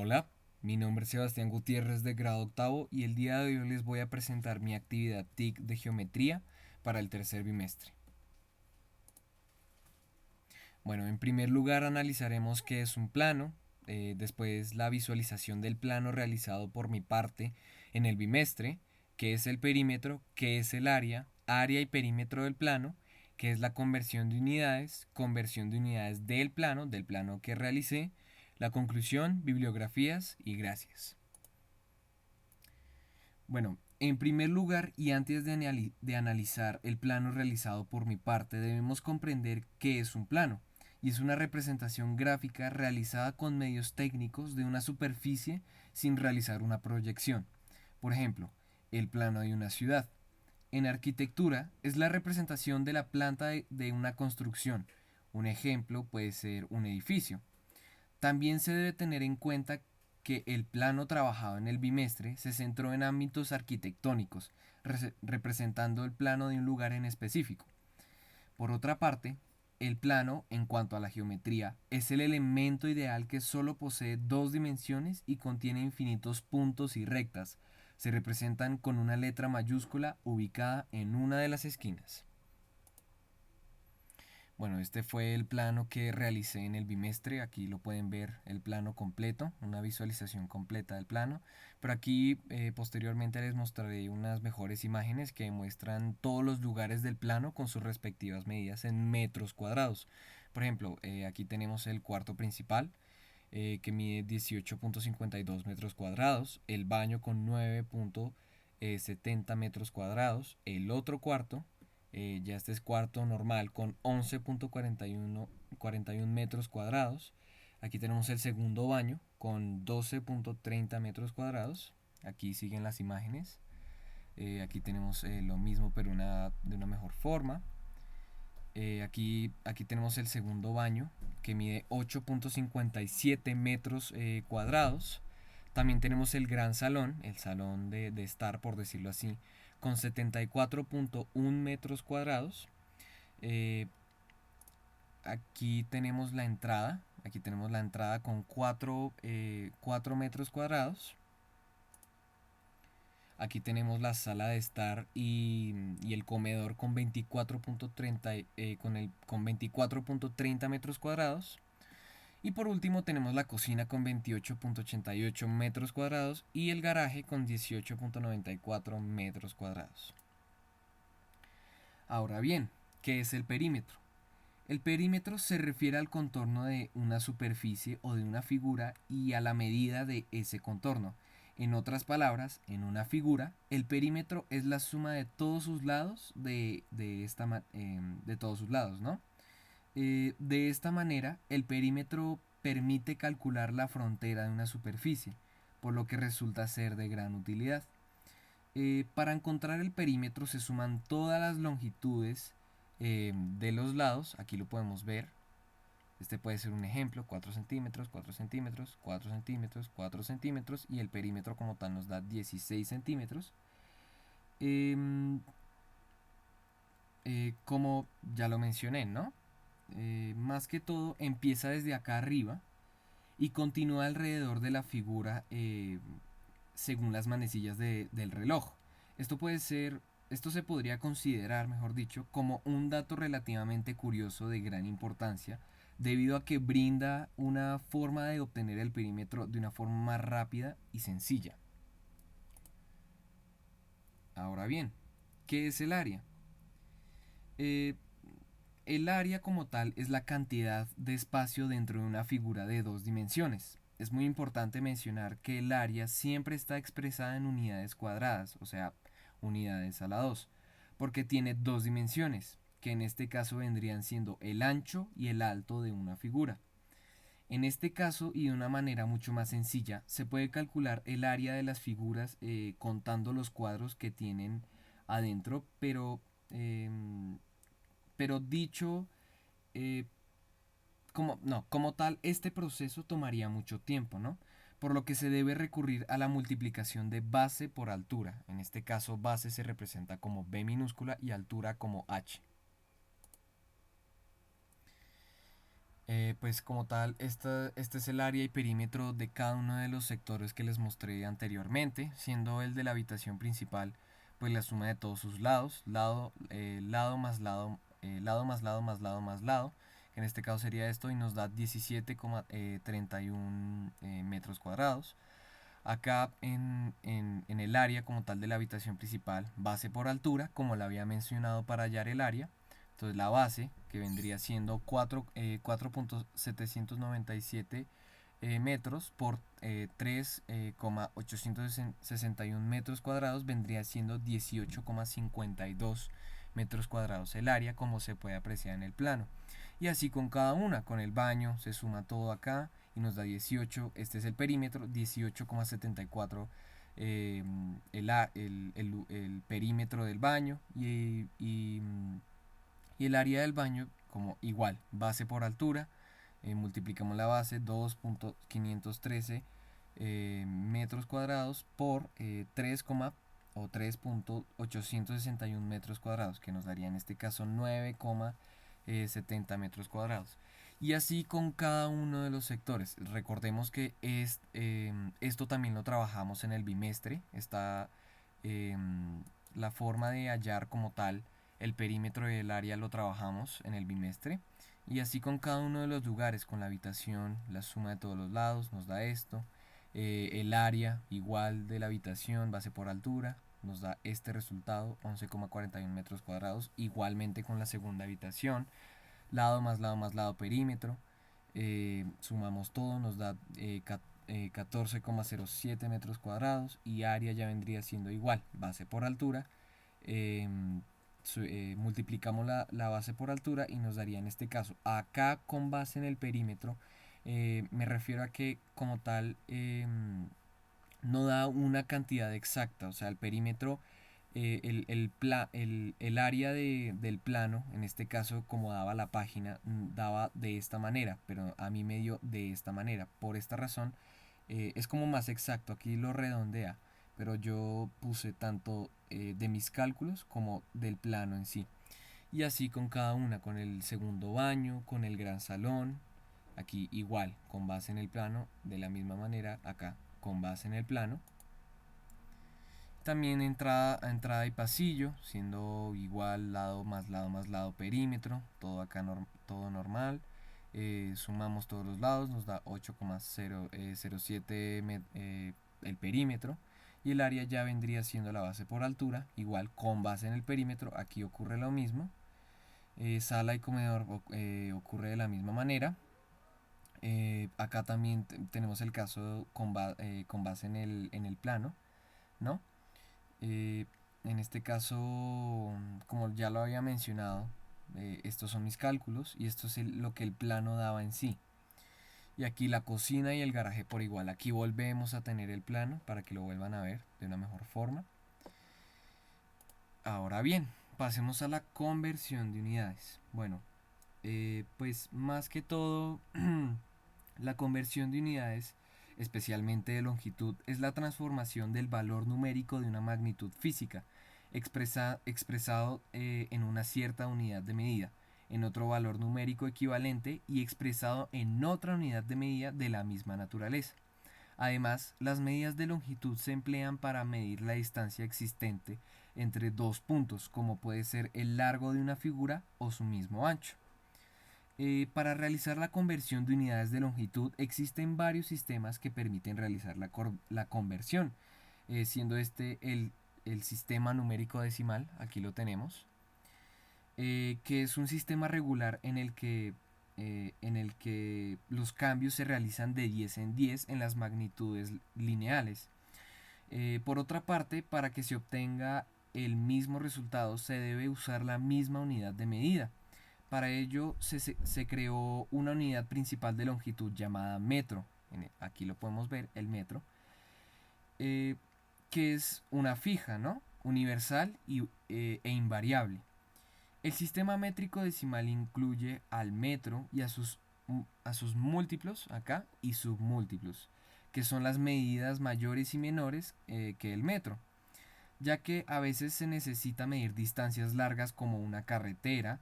Hola, mi nombre es Sebastián Gutiérrez de grado octavo y el día de hoy les voy a presentar mi actividad TIC de geometría para el tercer bimestre. Bueno, en primer lugar analizaremos qué es un plano, después la visualización del plano realizado por mi parte en el bimestre, qué es el perímetro, qué es el área y perímetro del plano, qué es la conversión de unidades del plano que realicé, la conclusión, bibliografías y gracias. Bueno, en primer lugar y antes de analizar el plano realizado por mi parte, debemos comprender qué es un plano, y es una representación gráfica realizada con medios técnicos de una superficie sin realizar una proyección. Por ejemplo, el plano de una ciudad. En arquitectura es la representación de la planta de una construcción. Un ejemplo puede ser un edificio. También se debe tener en cuenta que el plano trabajado en el bimestre se centró en ámbitos arquitectónicos, representando el plano de un lugar en específico. Por otra parte, el plano, en cuanto a la geometría, es el elemento ideal que solo posee dos dimensiones y contiene infinitos puntos y rectas. Se representan con una letra mayúscula ubicada en una de las esquinas. Bueno, este fue el plano que realicé en el bimestre. Aquí lo pueden ver el plano completo, una visualización completa del plano. Pero aquí posteriormente les mostraré unas mejores imágenes que muestran todos los lugares del plano con sus respectivas medidas en metros cuadrados. Por ejemplo, aquí tenemos el cuarto principal que mide 18.52 metros cuadrados, el baño con 9.70 metros cuadrados, el otro cuarto ya este es cuarto normal con 11.41 metros cuadrados. Aquí tenemos el segundo baño con 12.30 metros cuadrados. Aquí siguen las imágenes. Aquí tenemos lo mismo pero de una mejor forma. Aquí tenemos el segundo baño que mide 8.57 metros cuadrados. También tenemos el gran salón, el salón de estar por decirlo así, con 74.1 metros cuadrados. Eh, aquí tenemos la entrada con 4 metros cuadrados. Aquí tenemos la sala de estar y el comedor con 24.30 con 24.30 metros cuadrados. Y por último tenemos la cocina con 28.88 metros cuadrados y el garaje con 18.94 metros cuadrados. Ahora bien, ¿qué es el perímetro? El perímetro se refiere al contorno de una superficie o de una figura y a la medida de ese contorno. En otras palabras, en una figura, el perímetro es la suma de todos sus lados de todos sus lados, ¿no? De esta manera, el perímetro permite calcular la frontera de una superficie, por lo que resulta ser de gran utilidad. Para encontrar el perímetro se suman todas las longitudes de los lados, aquí lo podemos ver. Este puede ser un ejemplo, 4 centímetros, 4 centímetros, 4 centímetros, 4 centímetros y el perímetro como tal nos da 16 centímetros. Em, como ya lo mencioné, ¿no? Más que todo empieza desde acá arriba y continúa alrededor de la figura según las manecillas del reloj. Esto puede ser, esto se podría considerar, mejor dicho, como un dato relativamente curioso de gran importancia, debido a que brinda una forma de obtener el perímetro de una forma más rápida y sencilla. Ahora bien, ¿qué es el área? Eh, el área como tal es la cantidad de espacio dentro de una figura de dos dimensiones. Es muy importante mencionar que el área siempre está expresada en unidades cuadradas, o sea, unidades a la 2, porque tiene dos dimensiones, que en este caso vendrían siendo el ancho y el alto de una figura. En este caso, y de una manera mucho más sencilla, se puede calcular el área de las figuras contando los cuadros que tienen adentro, pero dicho eh, como tal, este proceso tomaría mucho tiempo, ¿no? Por lo que se debe recurrir a la multiplicación de base por altura. En este caso, base se representa como B minúscula y altura como H. Pues como tal, este es el área y perímetro de cada uno de los sectores que les mostré anteriormente, siendo el de la habitación principal, pues la suma de todos sus lados, lado más lado, lado más lado más lado más lado, que en este caso sería esto y nos da 17,31 metros cuadrados. Acá en el área como tal de la habitación principal, base por altura, como la había mencionado para hallar el área. Entonces la base, que vendría siendo 4,797 metros por 3,861 metros cuadrados, vendría siendo 18,52 metros cuadrados el área, como se puede apreciar en el plano. Y así con cada una, con el baño se suma todo acá y nos da 18, este es el perímetro, 18,74 el perímetro del baño y el área del baño como igual, base por altura, multiplicamos la base 2,513 metros cuadrados por 3, o 3,861 metros cuadrados, que nos daría en este caso 9,70 metros cuadrados. Y así con cada uno de los sectores. Recordemos que esto también lo trabajamos en el bimestre. Está la forma de hallar como tal el perímetro del área lo trabajamos en el bimestre. Y así con cada uno de los lugares, con la habitación, la suma de todos los lados nos da esto. El área igual de la habitación, base por altura, nos da este resultado, 11,41 metros cuadrados. Igualmente con la segunda habitación, lado más lado más lado perímetro. Sumamos todo, nos da 14,07 metros cuadrados y área ya vendría siendo igual, base por altura. eh, Multiplicamos la base por altura y nos daría en este caso, acá con base en el perímetro, me refiero a que como tal no da una cantidad exacta, o sea, el perímetro, el área del plano, en este caso como daba la página, daba de esta manera, pero a mí me dio de esta manera. Por esta razón es como más exacto, aquí lo redondea, pero yo puse tanto de mis cálculos como del plano en sí. Y así con cada una, con el segundo baño, con el gran salón, aquí igual, con base en el plano, de la misma manera acá, con base en el plano. También entrada y pasillo, siendo igual lado más lado perímetro, todo acá todo normal. Sumamos todos los lados, nos da 8,007 el perímetro. Y el área ya vendría siendo la base por altura, igual con base en el perímetro, aquí ocurre lo mismo. Sala y comedor ocurre de la misma manera. Acá también tenemos el caso con base en el plano, ¿no? Eh, en este caso, como ya lo había mencionado, estos son mis cálculos y esto es lo que el plano daba en sí. Y aquí la cocina y el garaje por igual. Aquí volvemos a tener el plano para que lo vuelvan a ver de una mejor forma. Ahora bien, pasemos a la conversión de unidades. Bueno, pues más que todo, la conversión de unidades, especialmente de longitud, es la transformación del valor numérico de una magnitud física, expresado en una cierta unidad de medida, en otro valor numérico equivalente y expresado en otra unidad de medida de la misma naturaleza. Además, las medidas de longitud se emplean para medir la distancia existente entre dos puntos, como puede ser el largo de una figura o su mismo ancho. Para realizar la conversión de unidades de longitud existen varios sistemas que permiten realizar la conversión, siendo este el sistema numérico decimal, aquí lo tenemos, que es un sistema regular en el que los cambios se realizan de 10 en 10 en las magnitudes lineales. Por otra parte, para que se obtenga el mismo resultado se debe usar la misma unidad de medida. Para ello se creó una unidad principal de longitud llamada metro. Aquí lo podemos ver, el metro. eh, que es una fija, ¿no? Universal e invariable. El sistema métrico decimal incluye al metro y a sus múltiplos, acá, y submúltiplos, que son las medidas mayores y menores que el metro, ya que a veces se necesita medir distancias largas como una carretera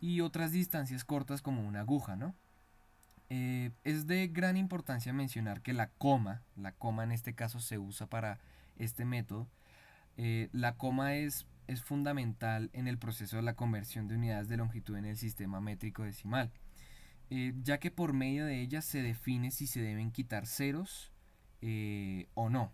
y otras distancias cortas como una aguja, ¿no? Es de gran importancia mencionar que la coma en este caso se usa para este método. La coma es fundamental en el proceso de la conversión de unidades de longitud en el sistema métrico decimal, ya que por medio de ella se define si se deben quitar ceros o no.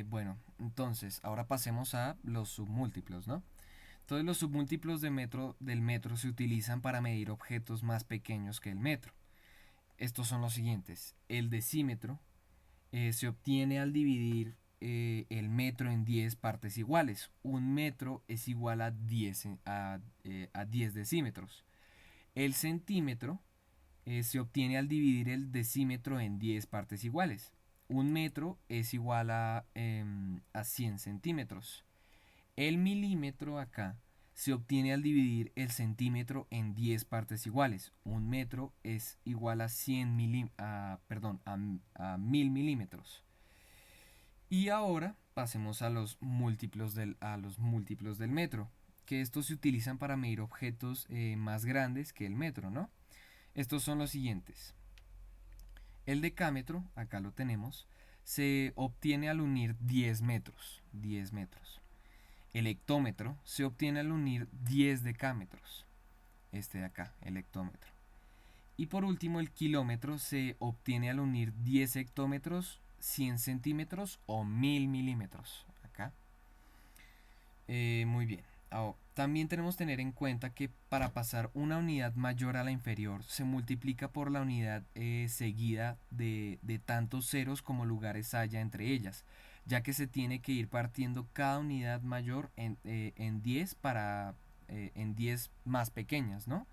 Bueno, entonces ahora pasemos a los submúltiplos, ¿no? Entonces los submúltiplos del metro se utilizan para medir objetos más pequeños que el metro. Estos son los siguientes. El decímetro se obtiene al dividir el metro en 10 partes iguales. Un metro es igual a 10 decímetros. El centímetro se obtiene al dividir el decímetro en 10 partes iguales. Un metro es igual a 100 centímetros. El milímetro acá se obtiene al dividir el centímetro en 10 partes iguales. Un metro es igual a 100 a 1000 milímetros. Y ahora pasemos a los múltiplos del metro, que estos se utilizan para medir objetos más grandes que el metro, ¿no? Estos son los siguientes. El decámetro, acá lo tenemos, se obtiene al unir 10 metros. 10 metros. El hectómetro se obtiene al unir 10 decámetros. Este de acá, el hectómetro. Y por último, el kilómetro se obtiene al unir 10 hectómetros, 100 centímetros o 1000 milímetros. Acá. Muy bien. También tenemos que tener en cuenta que para pasar una unidad mayor a la inferior se multiplica por la unidad seguida de tantos ceros como lugares haya entre ellas, ya que se tiene que ir partiendo cada unidad mayor en 10 en 10 más pequeñas, ¿no?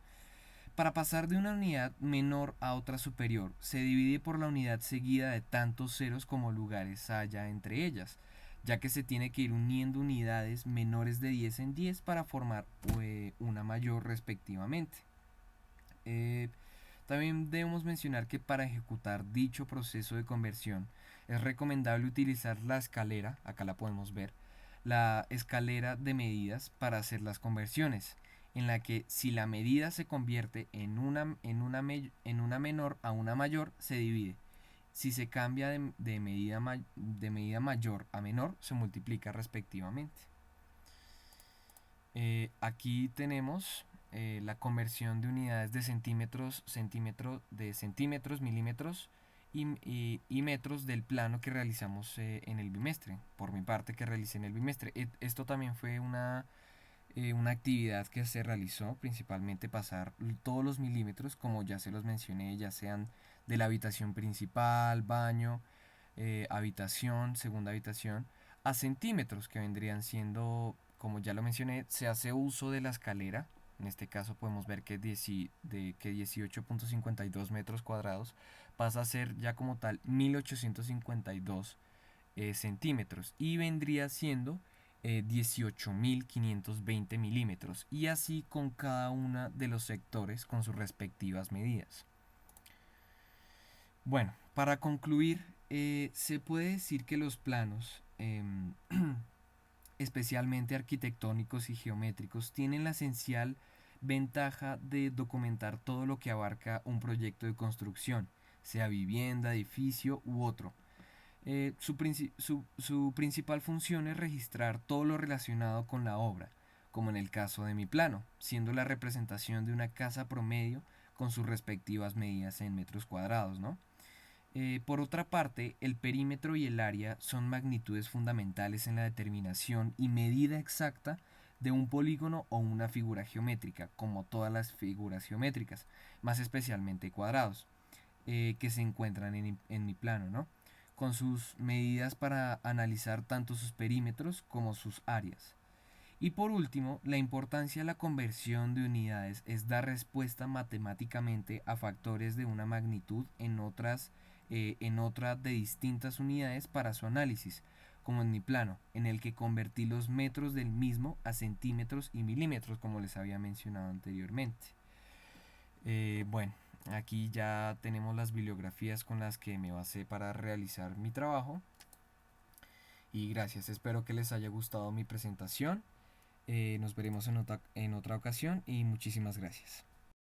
Para pasar de una unidad menor a otra superior, se divide por la unidad seguida de tantos ceros como lugares haya entre ellas, ya que se tiene que ir uniendo unidades menores de 10 en 10 para formar una mayor respectivamente. Eh, También debemos mencionar que para ejecutar dicho proceso de conversión es recomendable utilizar la escalera, acá la podemos ver, la escalera de medidas para hacer las conversiones, en la que si la medida se convierte en una menor a una mayor, se divide. Si se cambia de medida mayor a menor, se multiplica respectivamente. Aquí tenemos la conversión de unidades de centímetros, milímetros y metros del plano que realizamos en el bimestre. Por mi parte, que realicé en el bimestre. Esto también fue una actividad que se realizó, principalmente pasar todos los milímetros, como ya se los mencioné, ya sean de la habitación principal, baño, habitación, segunda habitación, a centímetros, que vendrían siendo, como ya lo mencioné, se hace uso de la escalera. En este caso podemos ver que, que 18.52 metros cuadrados pasa a ser ya como tal 1852 centímetros y vendría siendo 18.520 milímetros, y así con cada uno de los sectores con sus respectivas medidas. Bueno, para concluir, se puede decir que los planos, especialmente arquitectónicos y geométricos, tienen la esencial ventaja de documentar todo lo que abarca un proyecto de construcción, sea vivienda, edificio u otro. Su principal función es registrar todo lo relacionado con la obra, como en el caso de mi plano, siendo la representación de una casa promedio con sus respectivas medidas en metros cuadrados, ¿no? Por otra parte, el perímetro y el área son magnitudes fundamentales en la determinación y medida exacta de un polígono o una figura geométrica, como todas las figuras geométricas, más especialmente cuadrados, que se encuentran en mi plano, ¿no? Con sus medidas para analizar tanto sus perímetros como sus áreas. Y por último, la importancia de la conversión de unidades es dar respuesta matemáticamente a factores de una magnitud en otra de distintas unidades para su análisis, como en mi plano, en el que convertí los metros del mismo a centímetros y milímetros, como les había mencionado anteriormente. Bueno, aquí ya tenemos las bibliografías con las que me basé para realizar mi trabajo. Y gracias, espero que les haya gustado mi presentación. Nos veremos en otra ocasión y muchísimas gracias.